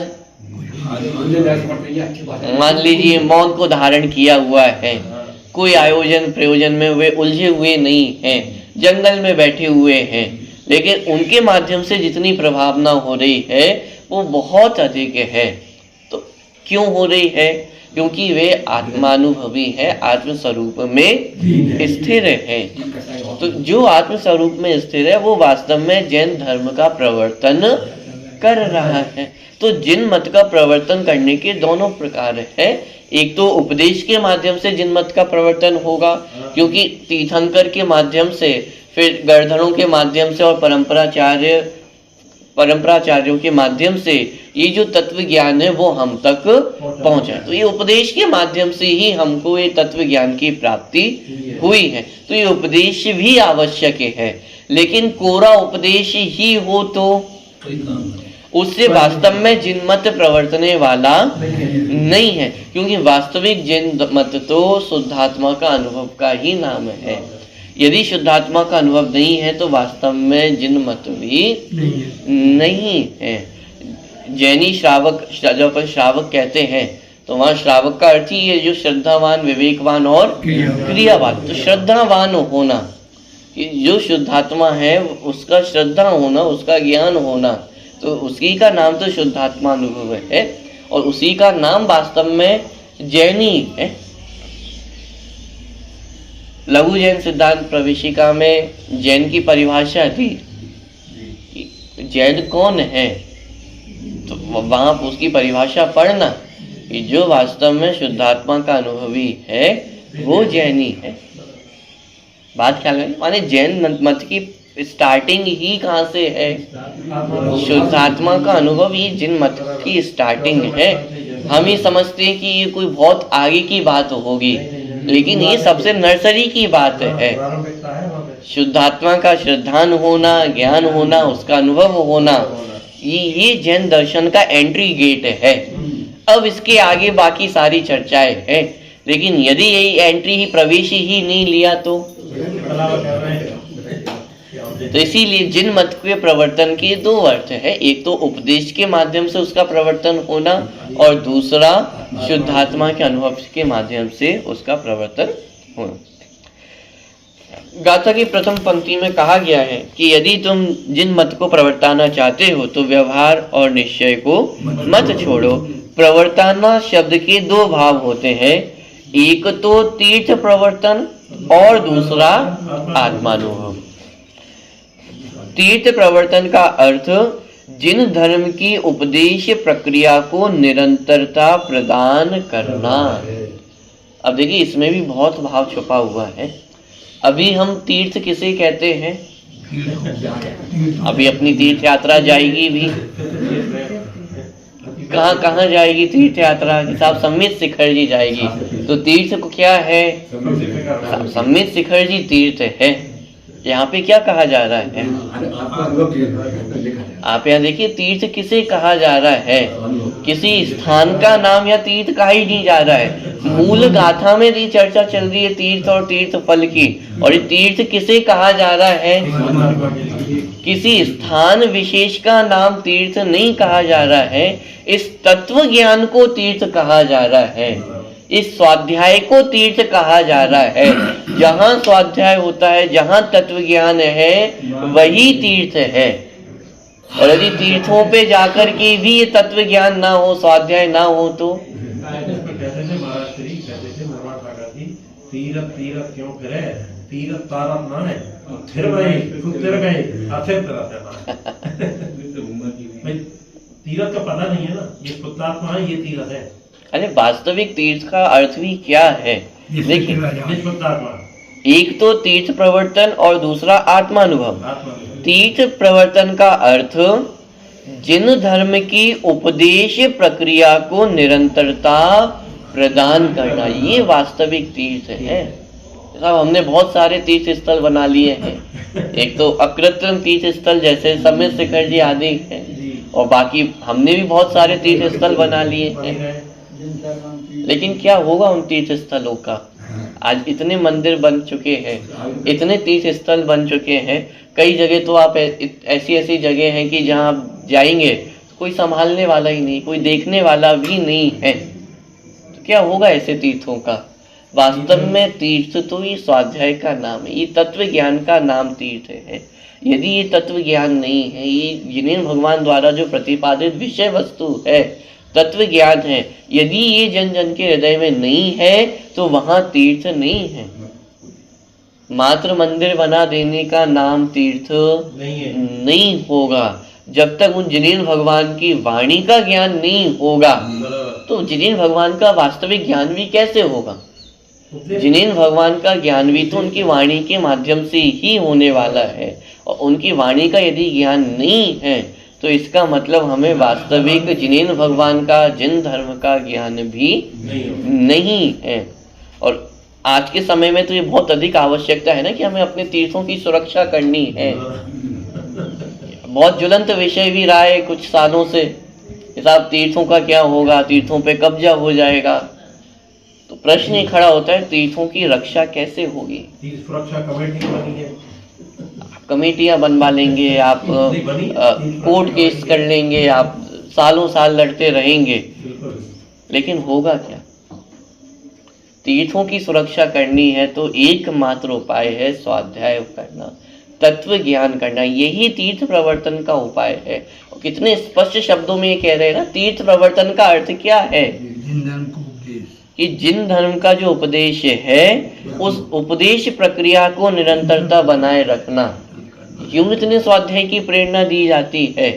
मान लीजिए मौन को धारण किया हुआ है, कोई आयोजन प्रयोजन में वे उलझे हुए नहीं हैं, जंगल में बैठे हुए हैं, लेकिन उनके माध्यम से जितनी प्रभावना हो रही है वो बहुत अधिक है। तो क्यों हो रही है? क्योंकि वे आत्मानुभवी है, आत्मस्वरूप में स्थिर है। तो जो आत्मस्वरूप में स्थिर है वो वास्तव में जैन धर्म का प्रवर्तन कर रहा है। तो जिन मत का प्रवर्तन करने के दोनों प्रकार है। एक तो उपदेश के माध्यम से जिन मत का प्रवर्तन होगा, क्योंकि तीर्थंकर के माध्यम से, फिर गर्धनों के माध्यम से और परंपराचार्यों के माध्यम से ये जो तत्व ज्ञान है वो हम तक पहुंचा। तो ये उपदेश के माध्यम से ही हमको ये तत्व ज्ञान की प्राप्ति हुई है। तो ये उपदेश भी आवश्यक है, लेकिन कोरा उपदेश ही हो तो उससे वास्तव में जिन मत प्रवर्तने वाला नहीं है, क्योंकि वास्तविक जिन मत तो शुद्धात्मा का अनुभव का ही नाम है। यदि शुद्धात्मा का अनुभव नहीं है तो वास्तव में जिन मत भी नहीं है। जैनी श्रावक, जब अपन श्रावक कहते हैं तो वहाँ श्रावक का अर्थ ही है जो श्रद्धावान, विवेकवान और क्रियावान। तो श्रद्धावान होना, जो शुद्धात्मा है उसका श्रद्धा होना, उसका ज्ञान होना, तो उसी का नाम तो शुद्धात्मा अनुभव है और उसी का नाम वास्तव में जैनी है। लघु जैन सिद्धांत प्रवेशिका में जैन की परिभाषा थी, जैन कौन है, तो वहां उसकी परिभाषा पढ़ना कि जो वास्तव में शुद्धात्मा का अनुभवी है वो जैनी है। बात ख्याल में, माने जैन मत की स्टार्टिंग ही कहाँ से है? शुद्धात्मा का अनुभव ही जिन मत की स्टार्टिंग है। हम ही समझते हैं कि ये कोई बहुत आगे की बात होगी, लेकिन ये सबसे नर्सरी की बात है। शुद्धात्मा का श्रद्धान होना, ज्ञान होना, उसका अनुभव होना, ये जैन दर्शन का एंट्री गेट है। अब इसके आगे बाकी सारी चर्चाएं हैं, लेकिन यदि यही एंट्री ही प्रवेश ही नहीं लिया तो इसीलिए जिन मत के प्रवर्तन के दो अर्थ है, एक तो उपदेश के माध्यम से उसका प्रवर्तन होना और दूसरा शुद्धात्मा के अनुभव के माध्यम से उसका प्रवर्तन होना। गाथा की प्रथम पंक्ति में कहा गया है कि यदि तुम जिन मत को प्रवर्ताना चाहते हो तो व्यवहार और निश्चय को मत छोड़ो। प्रवर्ताना शब्द के दो भाव होते हैं, एक तो तीर्थ प्रवर्तन और दूसरा आत्मानुभव। तीर्थ प्रवर्तन का अर्थ जिन धर्म की उपदेश प्रक्रिया को निरंतरता प्रदान करना। अब देखिए इसमें भी बहुत भाव छुपा हुआ है। अभी हम तीर्थ किसे कहते हैं? अभी अपनी तीर्थ यात्रा जाएगी भी, कहाँ जाएगी तीर्थ यात्रा? साहब सम्मित शिखर जी जाएगी, तो तीर्थ को क्या है? सम्मित शिखर जी तीर्थ है। यहाँ पे क्या कहा जा रहा है? आप यहाँ देखिए तीर्थ किसे कहा जा रहा है? किसी स्थान का नाम या तीर्थ कहा ही नहीं जा रहा है। मूल गाथा में ये चर्चा चल रही है तीर्थ और तीर्थ फल की, और ये तीर्थ किसे कहा जा रहा है? किसी स्थान विशेष का नाम तीर्थ नहीं कहा जा रहा है, इस तत्व ज्ञान को तीर्थ कहा जा रहा है, इस स्वाध्याय को तीर्थ कहा जा रहा है। जहाँ स्वाध्याय होता है, जहाँ तत्व ज्ञान है, वही तीर्थ है। और यदि तीर्थों पे जाकर के भी ये तत्व ज्ञान ना हो, स्वाध्याय ना हो तो तीरथ तीरथ क्यों फिरे, तीरथ तारत ना है, फिर गए फिर तीरथ का पता नहीं है ना, ये शुद्धात्मा है, ये तीरथ है। अरे वास्तविक तीर्थ का अर्थ भी क्या है? देखिए, एक तो तीर्थ प्रवर्तन और दूसरा आत्मानुभव। तीर्थ प्रवर्तन का अर्थ जिन धर्म की उपदेश प्रक्रिया को निरंतरता प्रदान करना, ये वास्तविक तीर्थ है। साहब हमने बहुत सारे तीर्थ स्थल बना लिए हैं। एक तो अकृत्रिम तीर्थ स्थल जैसे सम्मित शिखर जी आदि हैं, और बाकी हमने भी बहुत सारे तीर्थ स्थल बना लिए हैं। लेकिन क्या होगा उन तीर्थ स्थलों का? आज इतने मंदिर बन चुके हैं, इतने तीर्थ स्थल बन चुके हैं, कई जगह तो आप ऐसी जगह हैं कि जहां आप जाएंगे कोई संभालने वाला ही नहीं, कोई देखने वाला भी नहीं है। तो क्या होगा ऐसे तीर्थों का? वास्तव में तीर्थ तो ये स्वाध्याय का नाम है, ये तत्व ज्ञान का नाम तीर्थ है। यदि ये तत्व ज्ञान नहीं है, ये जिनेन्द्र भगवान द्वारा जो प्रतिपादित विषय वस्तु है, तत्व ज्ञान है, यदि ये जन जन के हृदय में नहीं है तो वहां तीर्थ नहीं है। मात्र मंदिर बना देने का नाम तीर्थ नहीं होगा। जब तक उन जिनेन्द्र भगवान की वाणी का ज्ञान नहीं होगा तो जिनेन्द्र भगवान का वास्तविक ज्ञान भी कैसे होगा? जिनेन्द्र भगवान का ज्ञान भी तो उनकी वाणी के माध्यम से ही होने वाला है, और उनकी वाणी का यदि ज्ञान नहीं है तो इसका मतलब हमें वास्तविक जिनेन्द्र भगवान का, जिन धर्म का ज्ञान भी नहीं है। और आज के समय में तो ये बहुत अधिक आवश्यकता है ना कि हमें अपने तीर्थों की सुरक्षा करनी है। बहुत ज्वलंत विषय भी रहा है कुछ सालों से, साहब तीर्थों का क्या होगा, तीर्थों पे कब्जा हो जाएगा। तो प्रश्न ये खड़ा होता है तीर्थों की रक्षा कैसे होगी? तीर्थ सुरक्षा कमेटी बनी है, कमेटियां बनवा लेंगे, आप कोर्ट केस कर लेंगे, आप सालों साल लड़ते रहेंगे, लेकिन होगा क्या? तीर्थों की सुरक्षा करनी है तो एकमात्र उपाय है स्वाध्याय करना, तत्व ज्ञान करना। यही तीर्थ प्रवर्तन का उपाय है। और कितने स्पष्ट शब्दों में ये कह रहे हैं ना, तीर्थ प्रवर्तन का अर्थ क्या है? कि जिन धर्म का जो उपदेश है, उस उपदेश प्रक्रिया को निरंतरता बनाए रखना। क्यों इतने स्वाध्याय की प्रेरणा दी जाती है?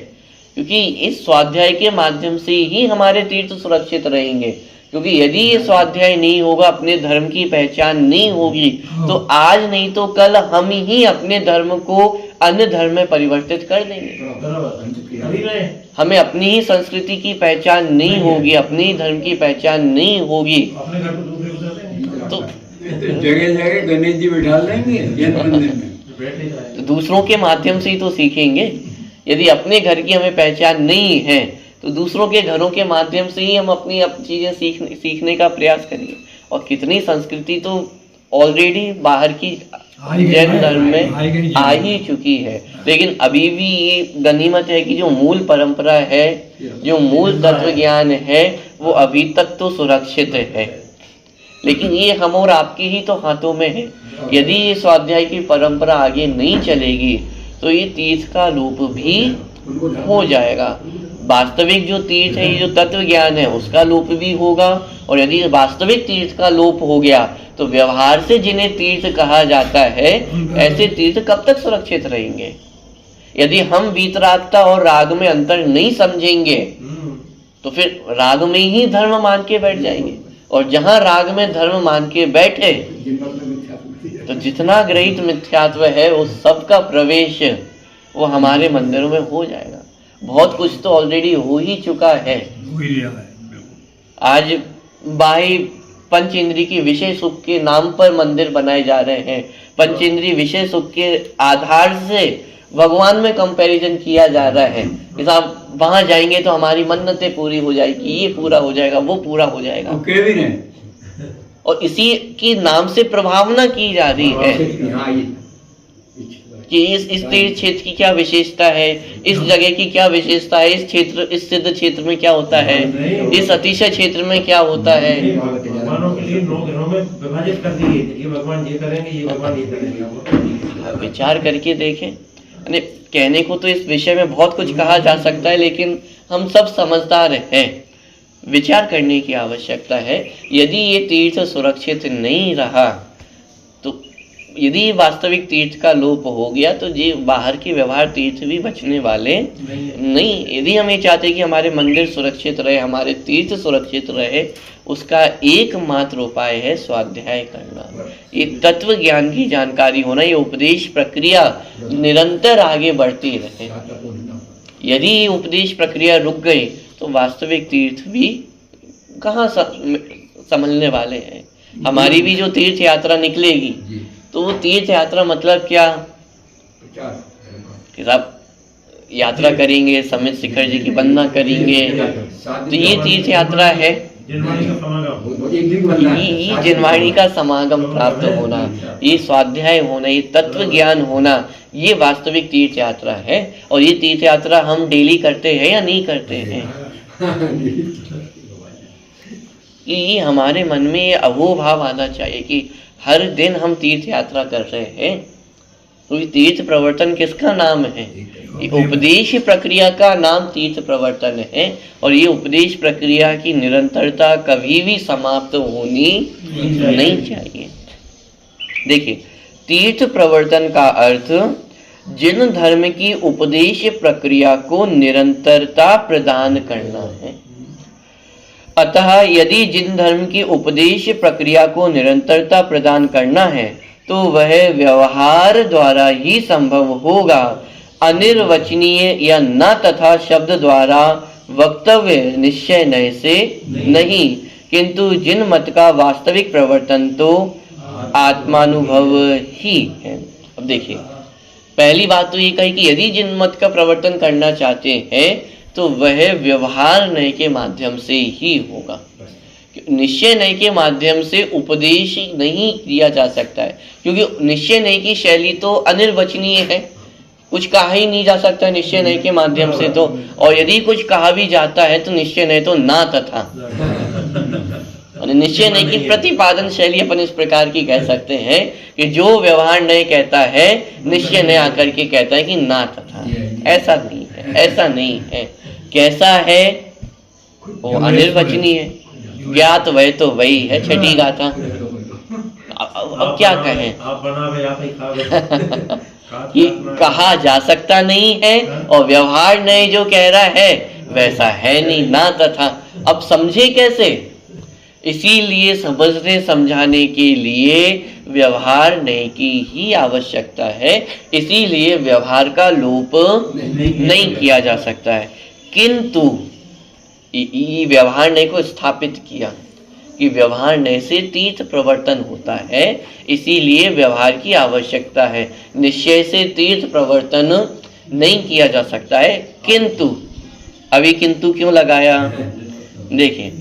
क्योंकि इस स्वाध्याय के माध्यम से ही हमारे तीर्थ सुरक्षित रहेंगे। क्योंकि यदि ये स्वाध्याय नहीं होगा, अपने धर्म की पहचान नहीं होगी, तो आज नहीं तो कल हम ही अपने धर्म को अन्य धर्म में परिवर्तित कर देंगे। बराबर अभी रहे हमें अपनी ही संस्कृति की पहचान नहीं होगी, अपनी ही धर्म की पहचान नहीं होगी, अपने घर को दूसरे को देते तो जगह जगह गणेश जी बिठा लेंगे जैन मंदिर में। बैठ नहीं जाए। तो दूसरों के माध्यम से ही तो सीखेंगे। यदि अपने घर की हमें पहचान नहीं है तो दूसरों के घरों के माध्यम से ही हम अपनी चीजें सीखने का प्रयास करेंगे। और कितनी संस्कृति तो ऑलरेडी बाहर की जैन धर्म में आ ही चुकी है, लेकिन अभी भी ये गनीमत है कि जो मूल परंपरा है, जो मूल तत्व ज्ञान है, वो अभी तक तो सुरक्षित है। लेकिन ये हम और आपके ही तो हाथों में है। यदि ये स्वाध्याय की परंपरा आगे नहीं चलेगी तो ये तीर्थ का लोप भी हो जाएगा। वास्तविक जो तीर्थ है, ये जो तत्व ज्ञान है, उसका लोप भी होगा। और यदि वास्तविक तीर्थ का लोप हो गया तो व्यवहार से जिन्हें तीर्थ कहा जाता है, ऐसे तीर्थ कब तक सुरक्षित रहेंगे? यदि हम वीतरागता और राग में अंतर नहीं समझेंगे तो फिर राग में ही धर्म मान के बैठ जाएंगे। और जहां राग में धर्म मान के बैठे तो जितना ग्रहित मिथ्यात्व है उस सब का प्रवेश वो हमारे मंदिरों में हो जाएगा। बहुत कुछ तो ऑलरेडी हो ही चुका है। आज बाह्य पंच इंद्री की विषय सुख के नाम पर मंदिर बनाए जा रहे हैं। पंच इंद्री विषय सुख के आधार से भगवान में कंपैरिजन किया जा रहा है कि साहब वहां जाएंगे तो हमारी मन्नतें पूरी हो जाएगी, ये पूरा हो जाएगा, वो पूरा हो जाएगा। और इसी के नाम से प्रभावना की जा रही है कि इस तीर्थ क्षेत्र की क्या विशेषता है, इस जगह की क्या विशेषता है, इस क्षेत्र, इस सिद्ध क्षेत्र में क्या होता है, इस अतिशय क्षेत्र में क्या होता है। भगवानों के लिए 9 घरों में विभाजित कर दिए, ये भगवान ये करेंगे, ये भगवान ये करेंगे। विचार करके देखें। कहने को तो इस विषय में बहुत कुछ कहा जा सकता है, लेकिन हम सब समझदार हैं। विचार करने की आवश्यकता है। यदि ये तीर्थ सुरक्षित नहीं रहा तो यदि वास्तविक तीर्थ का लोप हो गया तो ये बाहर के व्यवहार तीर्थ भी बचने वाले नहीं। यदि हम ये चाहते हैं कि हमारे मंदिर सुरक्षित रहे, हमारे तीर्थ सुरक्षित रहे, उसका एकमात्र उपाय है स्वाध्याय करना, ये तत्व ज्ञान की जानकारी होना, ये उपदेश प्रक्रिया निरंतर आगे बढ़ती रहे। यदि ये उपदेश प्रक्रिया रुक गई तो वास्तविक तीर्थ भी कहाँ संभलने वाले हैं। हमारी भी जो तीर्थ यात्रा निकलेगी तो वो तीर्थ यात्रा मतलब क्या कि साहब यात्रा करेंगे, समित शिखर जी की वंदना करेंगे, तो ये तीर्थ यात्रा है। ये जिनवाणी का समागम प्राप्त होना, ये स्वाध्याय होना, ये तत्व ज्ञान होना, ये वास्तविक तीर्थ यात्रा है। और ये तीर्थ यात्रा हम डेली करते हैं या नहीं करते हैं? ये हमारे मन में ये अहोभाव आना चाहिए कि हर दिन हम तीर्थ यात्रा कर रहे हैं। तो ये तीर्थ प्रवर्तन किसका नाम है? ये उपदेश प्रक्रिया का नाम तीर्थ प्रवर्तन है। और ये उपदेश प्रक्रिया की निरंतरता कभी भी समाप्त होनी नहीं चाहिए। देखिए, तीर्थ प्रवर्तन का अर्थ जिन धर्म की उपदेश प्रक्रिया को निरंतरता प्रदान करना है। अतः यदि जिन धर्म की उपदेश प्रक्रिया को निरंतरता प्रदान करना है तो वह व्यवहार द्वारा ही संभव होगा, अनिर्वचनीय या न तथा शब्द द्वारा वक्तव्य निश्चय नय से नहीं, किंतु जिन मत का वास्तविक प्रवर्तन तो आत्मानुभव ही है। अब देखिए, पहली बात तो ये कही कि यदि जिन मत का प्रवर्तन करना चाहते हैं तो वह व्यवहार नय के माध्यम से ही होगा। निश्चय नय के माध्यम से उपदेश नहीं किया जा सकता है, क्योंकि निश्चय नय की शैली तो अनिर्वचनीय है, कुछ कहा ही नहीं जा सकता निश्चय नय के माध्यम से तो। और यदि कुछ कहा भी जाता है तो निश्चय नय तो ना तथा, और निश्चय नय की प्रतिपादन शैली अपन इस प्रकार की कह सकते हैं कि जो व्यवहार नय कहता है, निश्चय नय आकर के कहता है कि ना तथा। ऐसा नहीं है, ऐसा नहीं है। कैसा है? वो अनिर्वचनीय है, ज्ञात वह तो वही है, छठी गाथा। अब क्या कहें? ये कहा जा सकता नहीं है और व्यवहार नय जो कह रहा है वैसा है नहीं, ना तथा। अब समझे कैसे? इसीलिए समझने समझाने के लिए व्यवहार नहीं की ही आवश्यकता है, इसीलिए व्यवहार का लोप नहीं किया जा सकता है। किंतु व्यवहार नहीं को स्थापित किया कि व्यवहार नहीं से तीर्थ प्रवर्तन होता है, इसीलिए व्यवहार की आवश्यकता है। निश्चय से तीर्थ प्रवर्तन नहीं किया जा सकता है। किंतु अभी किंतु क्यों लगाया, देखिए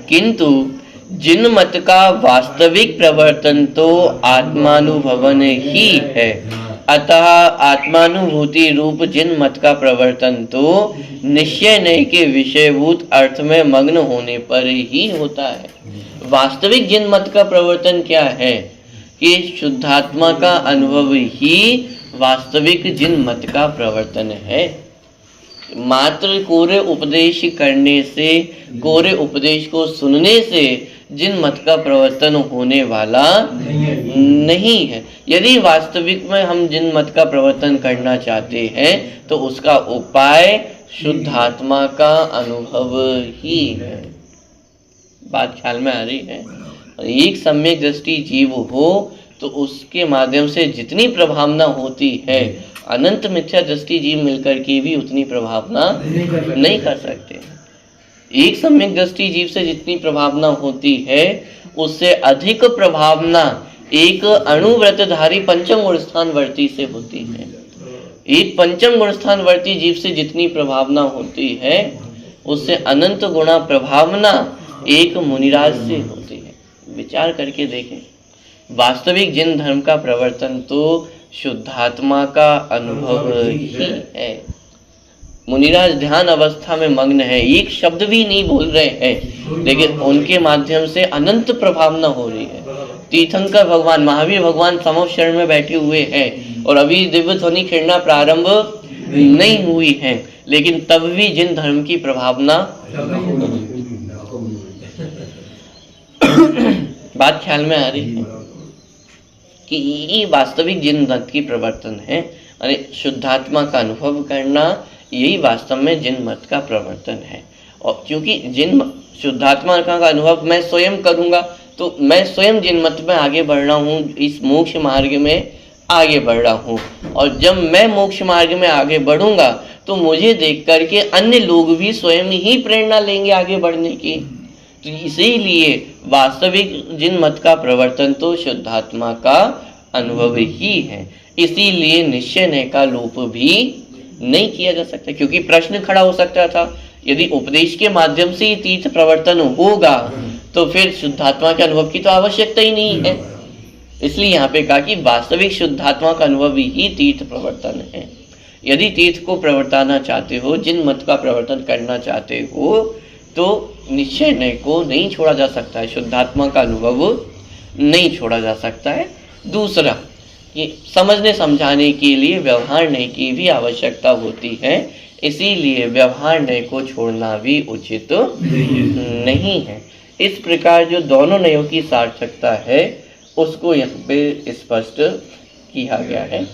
किंतु जिनमत का वास्तविक प्रवर्तन तो आत्मानुभवन ही है, अतः आत्मानुभूति रूप जिनमत का प्रवर्तन तो निश्चय नहीं के विषयभूत अर्थ में मग्न होने पर ही होता है। वास्तविक जिनमत का प्रवर्तन क्या है कि शुद्धात्मा का अनुभव ही वास्तविक जिनमत का प्रवर्तन है। मात्र कोरे उपदेश करने से, कोरे उपदेश को सुनने से जिन मत का प्रवर्तन होने वाला नहीं है। यदि वास्तविक में हम जिन मत का प्रवर्तन करना चाहते हैं तो उसका उपाय शुद्धात्मा का अनुभव ही है। बात ख्याल में आ रही है। एक सम्यक दृष्टि जीव हो तो उसके माध्यम से जितनी प्रभावना होती है, अनंत मिथ्या दृष्टि जीव मिलकर के भी उतनी प्रभावना नहीं कर सकते। एक सम्यक दृष्टि जीव से जितनी प्रभावना होती है उससे अधिक प्रभावना एक अणुव्रतधारी पंचम गुण स्थानवर्ती से होती है। एक पंचम गुण स्थानवर्ती जीव से जितनी प्रभावना होती है उससे अनंत गुणा प्रभावना एक मुनिराज से होती है। विचार करके देखें, वास्तविक जिन धर्म का प्रवर्तन तो शुद्धात्मा का अनुभव ही है। मुनिराज ध्यान अवस्था में मग्न है, एक शब्द भी नहीं बोल रहे हैं, लेकिन उनके माध्यम से अनंत प्रभावना हो रही है। तीर्थंकर भगवान, महावीर भगवान समव शरण में बैठे हुए हैं और अभी दिव्य ध्वनि खिड़ना प्रारंभ नहीं हुई है, लेकिन तब भी जिन धर्म की प्रभावना बात ख्याल में आ रही है कि ये वास्तविक जिन मत की प्रवर्तन है। अरे शुद्धात्मा का अनुभव करना यही वास्तव में जिन मत का प्रवर्तन है। और क्योंकि जिन शुद्धात्मा का अनुभव मैं स्वयं करूंगा तो मैं स्वयं जिन मत में आगे बढ़ रहा हूँ, इस मोक्ष मार्ग में आगे बढ़ रहा हूँ। और जब मैं मोक्ष मार्ग में आगे बढ़ूंगा तो मुझे देख करके अन्य लोग भी स्वयं ही प्रेरणा लेंगे आगे बढ़ने की। तो इसीलिए वास्तविक जिन मत का प्रवर्तन तो शुद्धात्मा का अनुभव ही है, इसीलिए निश्चय नय का लोप भी नहीं किया जा सकता। क्योंकि प्रश्न खड़ा हो सकता था, यदि उपदेश के माध्यम से ही तीर्थ प्रवर्तन होगा तो फिर शुद्धात्मा के अनुभव की तो आवश्यकता ही नहीं है। इसलिए यहाँ पे कहा कि वास्तविक शुद्धात्मा का अनुभव ही तीर्थ प्रवर्तन है। यदि तीर्थ को प्रवर्ताना चाहते हो, जिन मत का प्रवर्तन करना चाहते हो, तो निश्चय नय को नहीं छोड़ा जा सकता है, शुद्धात्मा का अनुभव नहीं छोड़ा जा सकता है। दूसरा, ये समझने समझाने के लिए व्यवहार नय की भी आवश्यकता होती है, इसीलिए व्यवहार नय को छोड़ना भी उचित नहीं है। इस प्रकार जो दोनों नयों की सार्थकता है उसको यहाँ पे स्पष्ट किया गया है।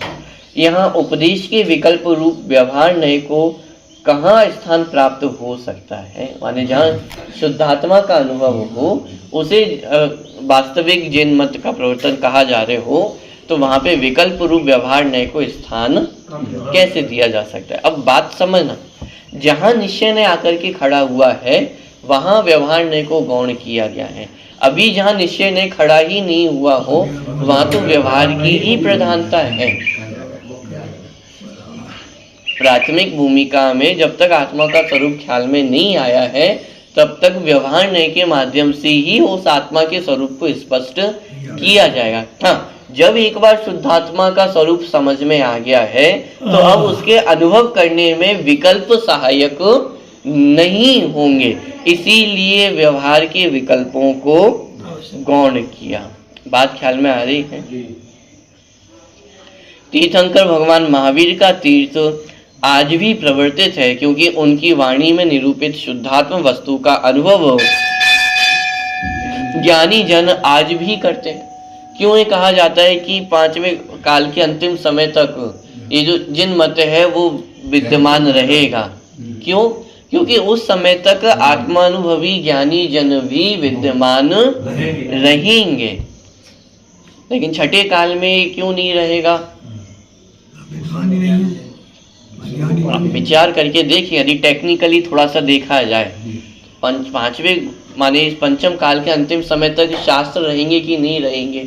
यहाँ उपदेश के विकल्प रूप व्यवहार नय को कहाँ स्थान प्राप्त हो सकता है, माने जहाँ शुद्धात्मा का अनुभव हो उसे वास्तविक जिन मत का प्रवर्तन कहा जा रहे हो, तो वहाँ पे विकल्प रूप व्यवहार नय को स्थान कैसे दिया जा सकता है। अब बात समझना, जहाँ निश्चय नय आकर के खड़ा हुआ है वहाँ व्यवहार नय को गौण किया गया है। अभी जहाँ निश्चय नय खड़ा ही नहीं हुआ हो वहाँ तो व्यवहार की ही प्रधानता है। प्राथमिक भूमिका में जब तक आत्मा का स्वरूप ख्याल में नहीं आया है तब तक व्यवहार नय के माध्यम से ही उस आत्मा के स्वरूप को स्पष्ट किया जाएगा। हाँ, जब एक बार शुद्धात्मा का स्वरूप समझ में आ गया है तो अब उसके अनुभव करने में विकल्प सहायक नहीं होंगे, इसीलिए व्यवहार के विकल्पों को गौण किया। बात ख्याल में आ रही है। तीर्थंकर भगवान महावीर का तीर्थ आज भी प्रवर्तित है, क्योंकि उनकी वाणी में निरूपित शुद्धात्म वस्तु का अनुभव ज्ञानी जन आज भी करते हैं। क्यों ये कहा जाता है कि पांचवें काल के अंतिम समय तक ये जो जिन मत है वो विद्यमान रहेगा? क्यों? क्योंकि उस समय तक आत्मानुभवी ज्ञानी जन भी विद्यमान रहेंगे। लेकिन छठे काल में क्यों नहीं रहेगा? आप विचार करके देखिए, यदि टेक्निकली थोड़ा सा देखा जाए, पांचवें माने इस पंचम काल के अंतिम समय तक शास्त्र रहेंगे कि नहीं रहेंगे?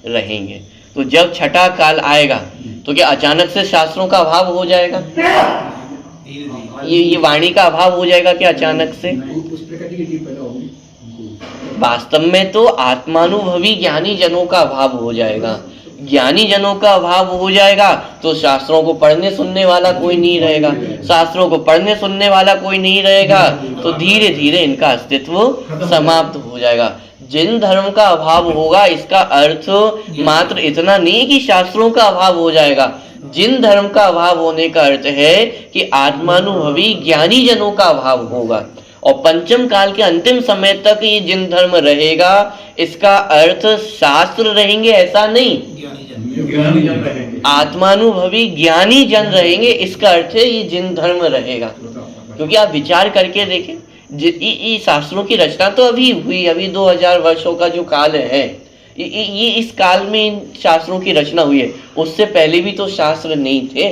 रहेंगे। तो जब छठा काल आएगा तो क्या अचानक से शास्त्रों का अभाव हो जाएगा? ये वाणी का अभाव हो जाएगा क्या अचानक से? वास्तव में तो आत्मानुभवी ज्ञानी जनों का अभाव हो जाएगा। ज्ञानी जनों का अभाव हो जाएगा तो शास्त्रों को पढ़ने सुनने वाला कोई नहीं रहेगा। शास्त्रों को पढ़ने सुनने वाला कोई नहीं रहेगा तो धीरे धीरे इनका अस्तित्व समाप्त हो जाएगा। जिन धर्म का अभाव होगा इसका अर्थ मात्र इतना नहीं कि शास्त्रों का अभाव हो जाएगा। जिन धर्म का अभाव होने का अर्थ है कि आत्मानुभवी ज्ञानी जनों का अभाव होगा। और पंचम काल के अंतिम समय तक ये जिन धर्म रहेगा इसका अर्थ शास्त्र रहेंगे ऐसा नहीं, आत्मानुभवी ज्ञानी जन रहेंगे इसका अर्थ है ये जिन धर्म रहेगा। क्योंकि आप विचार करके देखें, ये शास्त्रों की रचना तो अभी हुई, अभी 2000 वर्षों का जो काल है ये इस काल में इन शास्त्रों की रचना हुई है। उससे पहले भी तो शास्त्र नहीं थे,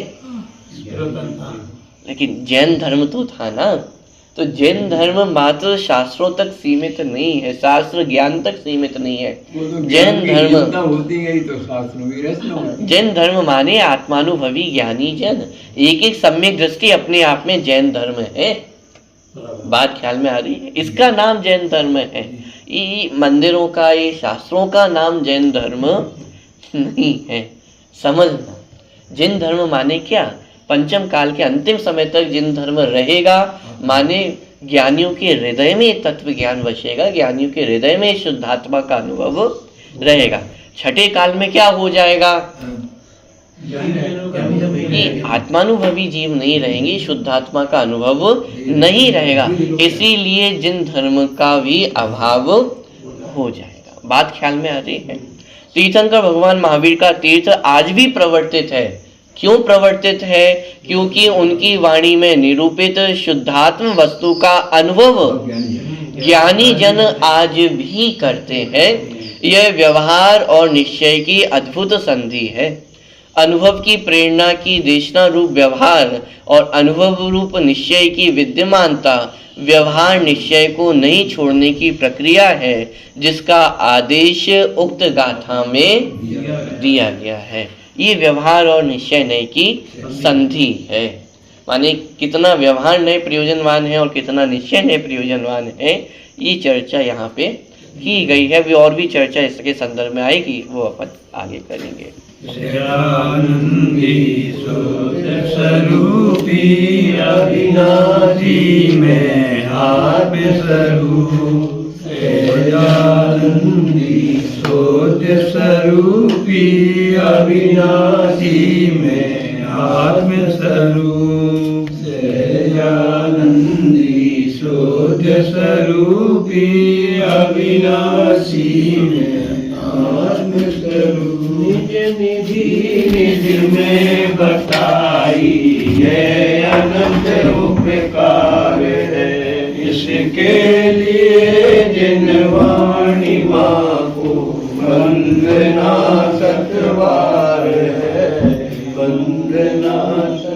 लेकिन जैन धर्म तो था ना। तो जैन धर्म मात्र शास्त्रों तक सीमित नहीं है, शास्त्र ज्ञान तक सीमित नहीं है। जैन धर्म होती गई तो शास्त्रों की रचना होती। जैन धर्म माने आत्मानुभवी ज्ञानी जन, एक एक सम्यक दृष्टि अपने आप में जैन धर्म है। बात ख्याल में आ रही है? इसका नाम जैन धर्म है। ये मंदिरों का, ये शास्त्रों का नाम जैन धर्म नहीं है। समझना, जैन धर्म माने क्या? पंचम काल के अंतिम समय तक जिन धर्म रहेगा माने ज्ञानियों के हृदय में तत्व ज्ञान बसेगा, ज्ञानियों के हृदय में शुद्धात्मा का अनुभव रहेगा। छठे काल में क्या हो जाएगा? ये आत्मानुभवी जीव नहीं रहेंगे, शुद्धात्मा का अनुभव नहीं रहेगा। इसीलिए जिन धर्म का भी अभाव हो जाएगा। बात ख्याल में आ रही है? तीर्थंकर भगवान महावीर का तीर्थ आज भी प्रवर्तित है। क्यों प्रवर्तित है? क्योंकि उनकी वाणी में निरूपित शुद्धात्म वस्तु का अनुभव ज्ञानी जन आज भी करते हैं। यह व्यवहार और निश्चय की अद्भुत संधि है। अनुभव की प्रेरणा की देशना रूप व्यवहार और अनुभव रूप निश्चय की विद्यमानता व्यवहार निश्चय को नहीं छोड़ने की प्रक्रिया है, जिसका आदेश उक्त गाथा में दिया गया है। ये व्यवहार और निश्चय नए की संधि है। माने कितना व्यवहार नए प्रयोजनवान है और कितना निश्चय नए प्रयोजनवान है, ये चर्चा यहाँ पे की गई है। भी और भी चर्चा इसके संदर्भ में आएगी, वो अपन आगे करेंगे। स्वरूपी अविनाशी में आत्म स्वरूप सोच स्वरूपी अविनाशी में आत्म स्वरूप आनंदी सोच स्वरूपी अविनाशी में आत्म स्वरूप निधि निधि में बताई ये अनंत उपकार है। इसके लिए जिन वाणी माँ को वंदना सतवार है, वंदना है।